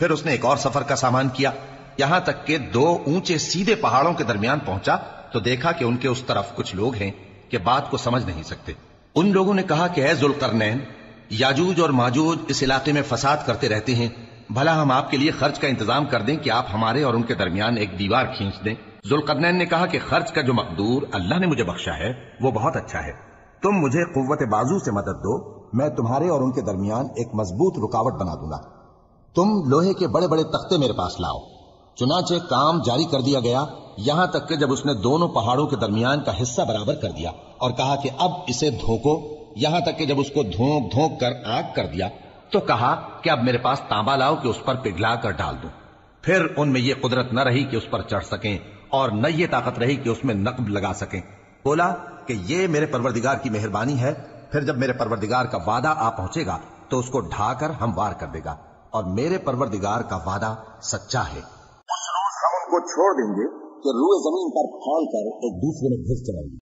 फिर उसने एक और सफर का सामान किया, यहां तक कि 2 ऊंचे सीधे पहाड़ों के दरमियान पहुंचा तो देखा कि उनके उस तरफ कुछ लोग हैं कि बात को समझ नहीं सकते। उन लोगों ने कहा कि ऐ जुल्करनैन, याजूज और माजूज इस इलाके में फसाद करते रहते हैं, भला हम आपके लिए खर्च का इंतजाम कर दें कि आप हमारे और उनके दरमियान एक दीवार खींच दें। जुल्करनैन ने कहा कि खर्च का जो मकदूर अल्लाह ने मुझे बख्शा है वो बहुत अच्छा है, तुम मुझे कुव्वत बाजू से मदद दो, मैं तुम्हारे और उनके दरमियान एक मजबूत रुकावट बना दूंगा। तुम लोहे के बड़े बड़े तख्ते मेरे पास लाओ। चुनाचे काम जारी कर दिया गया, यहां तक कि जब उसने दोनों पहाड़ों के दरमियान का हिस्सा बराबर कर दिया और कहा कि अब इसे धोको, यहां तक कि जब उसको धोक धोक कर आग कर दिया तो कहा कि अब मेरे पास तांबा लाओ कि उस पर पिघला कर डाल दूं। फिर उनमें यह कुदरत न रही कि उस पर चढ़ सकें और न ये ताकत रही कि उसमें नक्ब लगा सकें। बोला कि ये मेरे परवरदिगार की मेहरबानी है, फिर जब मेरे परवरदिगार का वादा आ पहुंचेगा तो उसको ढाकर हम वार कर देगा, और मेरे परवरदिगार का वादा सच्चा है। उस रोज हम उनको छोड़ देंगे कि रूए जमीन पर फैल कर एक दूसरे में घुस जाएंगे।